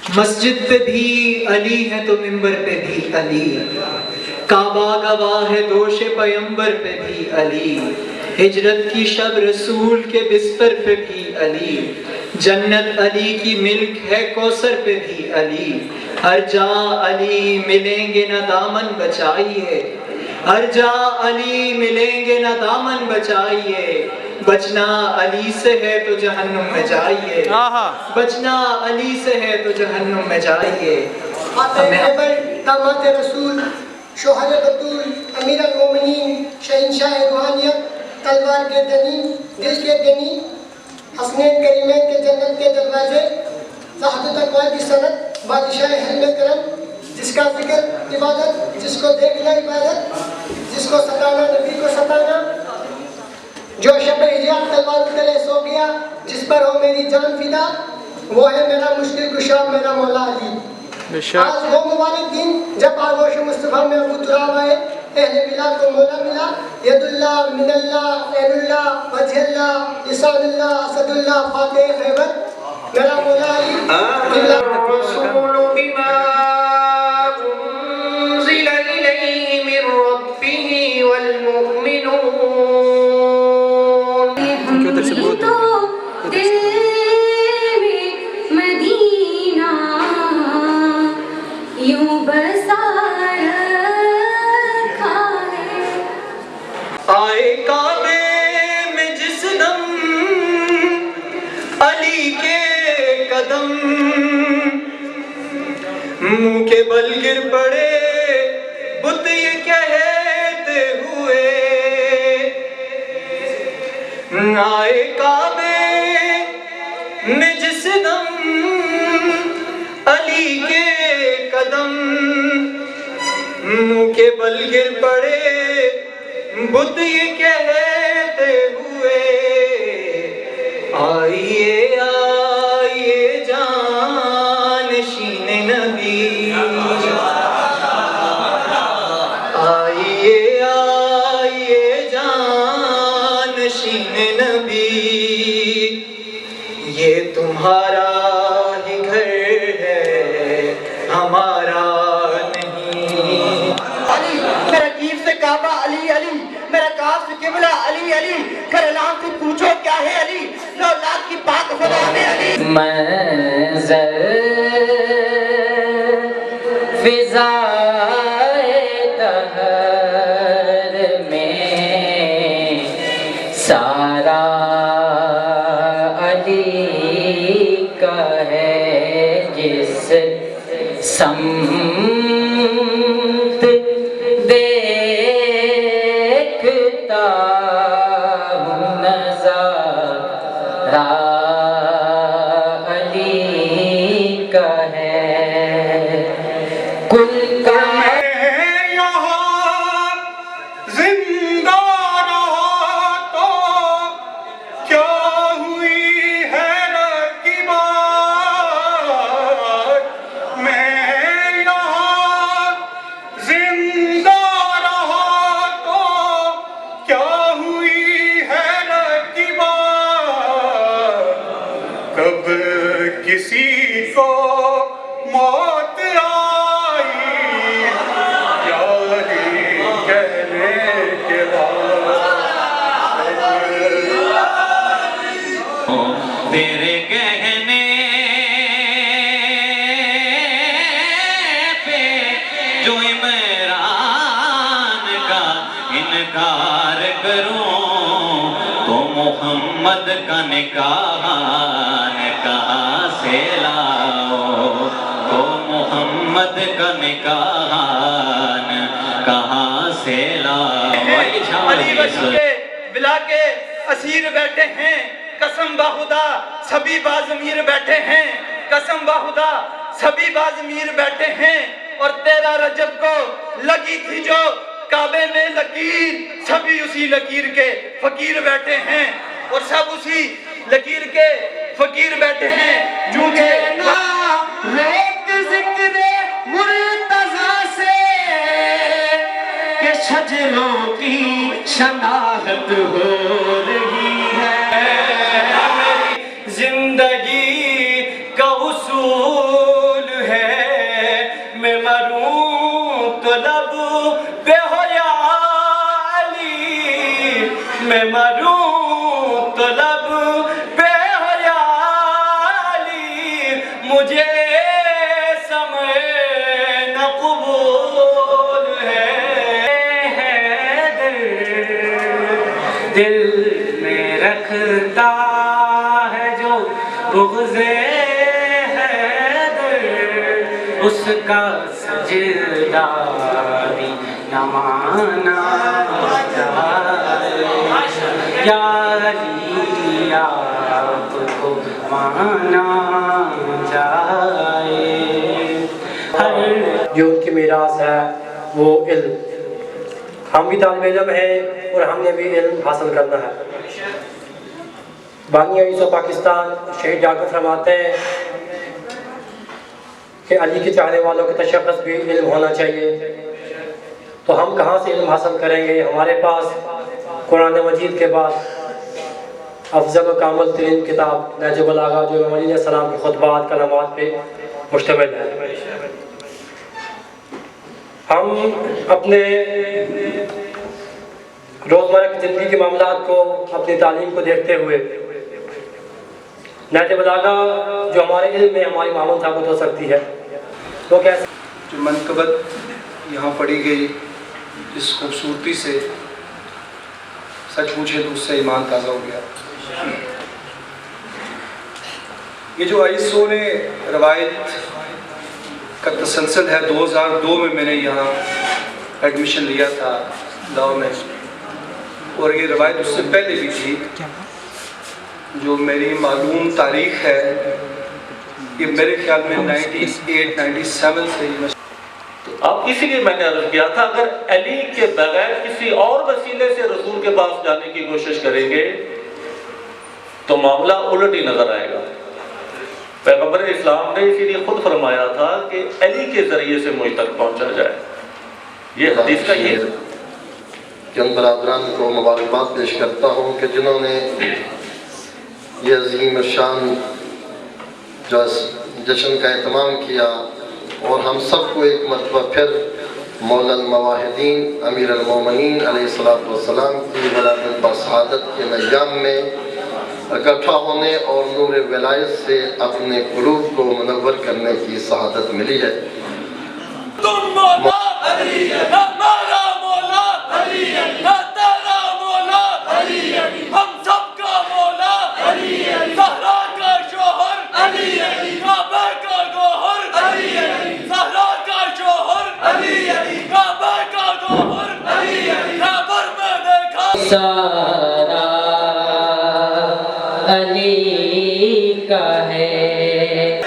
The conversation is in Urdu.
مسجد پہ بھی علی ہے تو منبر پہ بھی علی، کعبہ گواہ ہے دوش پیمبر پہ بھی علی، ہجرت کی شب رسول کے بستر پہ بھی علی، جنت علی کی ملک ہے کوثر پہ بھی علی، ہر جا علی ملیں گے نہ دامن بچائیے، ہر جا علی ملیں گے نہ دامن بچائیے، بچنا علی سے ہے تو جہنم میں جائیے، بچنا علی سے ہے تو جہنم میں جائیے۔ داماد رسول، شوہر بطول، امیر المومنین، شہنشاہ روحانیت، تلوار کے دنی، دل کے گنی، حسنین کریمین کے جنت کے دروازے، زہد تقوی کی سند، بادشاہ حلم کرم، جس کا ذکر عبادت، جس کو دیکھنا عبادت، جس کو ستانا نبی کو ستانا، جو شب ہجرت تلوار تلے سو گیا، جس پر ہو میری جان فدا، وہ ہے میرا مشکل کشا، میرا مولا علی۔ آج وہ مبارک دن جب آغوش مصطفیٰ میں ابو تراب آئے، اہل ملا کو مولا ملا، ید اللہ، من اللہ، عین اللہ، وجہ اللہ، لسان اللہ، اسد اللہ، فاتح خیبر، میرا مولا علی۔ الرسول بما انزل الیہ من ربہ والمؤمنون۔ آئے کعبے میں جس دم علی کے قدم، منہ کے بل گر پڑے بت یہ کہتے ہوئے، آئے کعبے میں جس دم علی کے قدم، منہ کے بل گر پڑے بت یہ کہتے ہوئے، آئیے آئیے جانشین نبی، آئیے آئیے جانشین نبی، یہ تمہارا ہی گھر ہے ہمارا نہیں۔ علی میرا کیف سے کعبہ علی علی، میرا کاف سے قبلہ علی علی، کرلام سے پوچھو کیا ہے علی، اولاد کی پاک خدا میں علی۔ منظر فضائے دہر میں سارا علی کا ہے، جس سمت دیکھتا ہوں نظارہ علی کا ہے، کل کا کب کسی کو موت آئی یاری کہنے کے بعد، تیرے کہنے پہ جو عمران کا انکار کروں تو محمد کا نکاح کہاں سے لاؤ، تو محمد کا نکاح کہاں سے لاؤ۔ علی بشر کے بلا کے اسیر بیٹھے ہیں، قسم بخدا سبھی بازمیر بیٹھے ہیں، قسم بخدا سبھی بازمیر بیٹھے ہیں، اور 13 رجب کو لگی تھی جو کعبے میں لکیر، سبھی اسی لکیر کے فقیر بیٹھے ہیں، اور سب اسی لکیر کے فقیر بیٹھے ہیں، چونکہ ایک ذکر مرتضیٰ سے کہ شجروں کی شناخت ہو رہی ہے، زندگی کا اصول لب پہ ہو یا علی، میں مروں تو لب پہ ہو یا علی، مجھے سمے نہ قبول ہے دل میں رکھتا ہے جو بغض اس کا سجدہ بھی نہ مانا جائے، یا علی آپ کو مانا جائے۔ جو ان کی میراث ہے وہ علم، ہم بھی طالب علم ہیں اور ہم نے بھی علم حاصل کرنا ہے۔ بانی یوسف پاکستان شہید جاگر فرماتے ہیں کہ علی کے چاہنے والوں کے تشخص بھی علم ہونا چاہیے، تو ہم کہاں سے علم حاصل کریں گے؟ ہمارے پاس قرآن مجید کے بعد افضل و کامل ترین کتاب نہج البلاغہ جو امام علیہ السلام کے خطبات کلمات پہ مشتمل ہے۔ ہم اپنے روزمرہ کی زندگی کے معاملات کو، اپنی تعلیم کو دیکھتے ہوئے نہج البلاغہ جو ہمارے علم میں ہماری معمول ثابت ہو سکتی ہے، وہ کیسے؟ جو منقبت یہاں پڑھی گئی اس خوبصورتی سے سچ پوچھے تو اس سے ایمان تازہ ہو گیا۔ یہ جو آئیسو نے روایت کا تسلسل ہے، 2002 میں میں نے یہاں ایڈمیشن لیا تھا لاہور میں، اور یہ روایت اس سے پہلے بھی تھی۔ جو میری معلوم تاریخ ہے یہ میرے خیال میں 98-97 سے اب اسی لیے میں نے عرض کیا تھا، اگر علی کے بغیر کسی اور وسیلے سے رسول کے پاس جانے کی کوشش کریں گے تو معاملہ الٹ ہی نظر آئے گا۔ پیغمبر اسلام نے اسی لیے خود فرمایا تھا کہ علی کے ذریعے سے مجھ تک پہنچا جائے، یہ حدیث کا یہ چند برادران کو مبارکباد پیش کرتا ہوں کہ جنہوں نے یہ عظیم شان جشن کا اہتمام کیا، اور ہم سب کو ایک مرتبہ پھر مولا المواحدین امیر المومنین علیہ السلام کی ولادت بسعادت کے ایام میں اکٹھا ہونے اور نور ولایت سے اپنے قلوب کو منور کرنے کی سعادت ملی ہے۔ تم مولا علی، ہمارا مولا علی، تیرا مولا علی، ہم سب کا مولا علی، زہرا کا شوہر علی، کعبہ کا گوہر علی، زہرا کا شوہر علی، کعبہ کا گوہر علی، قبر میں دیکھا سارا علی کا ہے۔